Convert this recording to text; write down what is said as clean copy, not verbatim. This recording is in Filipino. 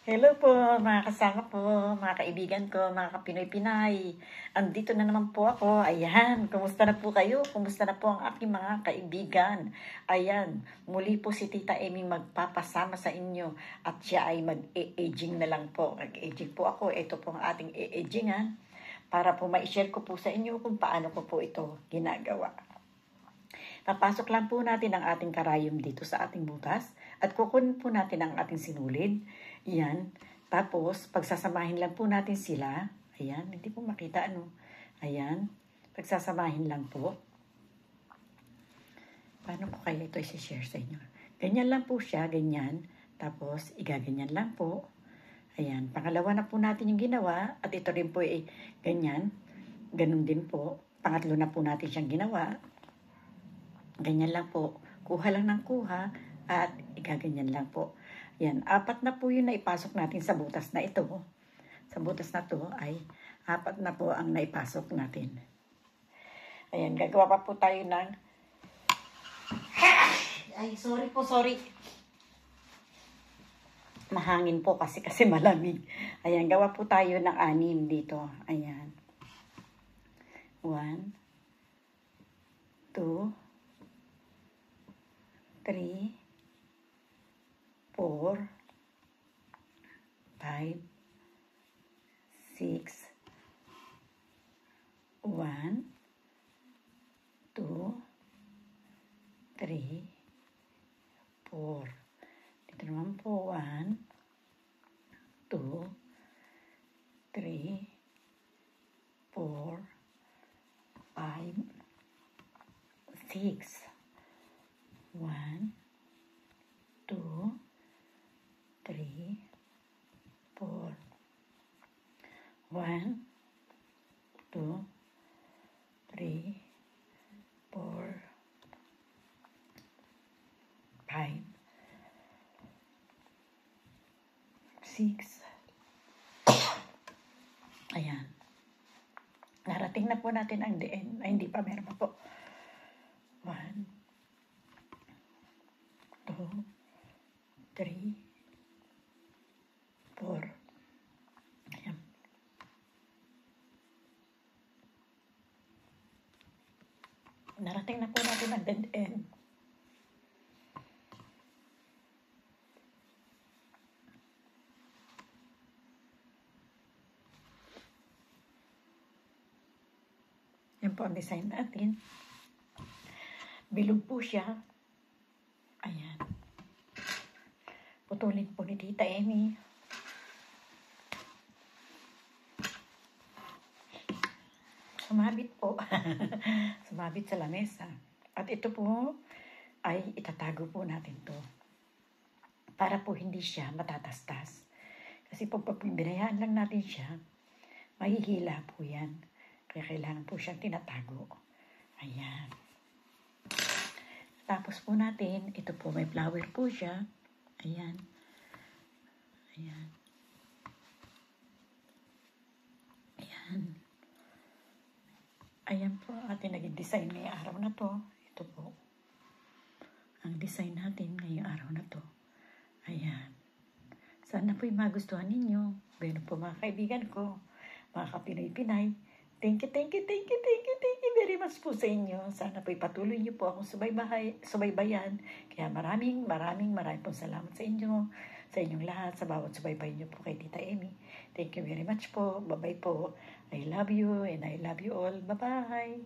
Hello po, mga kasama ko, mga kaibigan ko, mga kapinoy-pinay. Andito na naman po ako. Ayan, kumusta na po kayo? Kumusta na po ang aking mga kaibigan? Ayan, muli po si Tita Amy magpapasama sa inyo at siya ay mag-e-aging na lang po. Mag-aging po ako. Ito po ang ating e-agingan para po ma-share ko po sa inyo kung paano ko po ito ginagawa. Papasok lang po natin ang ating karayom dito sa ating butas at kukunin po natin ang ating sinulid. Yan. Tapos, pagsasamahin lang po natin sila. Ayan, hindi po makita ano. Ayan. Pagsasamahin lang po. Paano ko kaya ito i-share sa inyo? Ganyan lang po siya, ganyan. Tapos, igaganyan lang po. Ayan, pangalawa na po natin yung ginawa. At ito rin po ay ganyan. Ganun din po. Pangatlo na po natin siyang ginawa. Ganyan lang po. Kuha lang ng kuha at igaganyan lang po. Yan, apat na po yung naipasok natin sa butas na ito. Sa butas na to ay apat na po ang naipasok natin. Ayan, gagawa pa po tayo ng... Ay, sorry. Mahangin po kasi malamig. Ayan, gawa po tayo ng 6 dito. Ayan. 1, 2, 3, 4, 5, 6, 1, 2, 3, 4. Dito naman po 1, 2, 3, 4, 5, 6, 1, 2, 3, 4. 1, 2, 3, 4, 5, 6. Ayan. Narating na po natin ang DN. Ay, hindi pa. Meron pa po. 1, 2, 3, 4. Ayan. Narating na po natin ang dead end. Yan po ang design natin. Bilog po siya. Ayan. Putulin po ni Tita Amy. Sumabit po. Sumabit sa lamesa. At ito po ay itatago po natin to. Para po hindi siya matatastas. Kasi pag binayaan lang natin siya, mahihila po yan. Kaya kailangan po siyang tinatago. Ayan. Tapos po natin, ito po may flower po siya. Ayan. Ayan. Ayan. Ayan po ating naging design ngayong araw na to. Ito po. Ang design natin ngayong araw na to. Ayan. Sana po'y magustuhan ninyo. Ganun po mga kaibigan ko. Mga kapinoy-pinay. Thank you very much po sa inyo. Sana po'y patuloy niyo po akong subaybayan. Kaya maraming pong salamat sa inyo. Sa inyong lahat, sa bawat subaybay niyo po kay Tita Amy. Thank you very much po. Bye-bye po. I love you and I love you all. Bye-bye.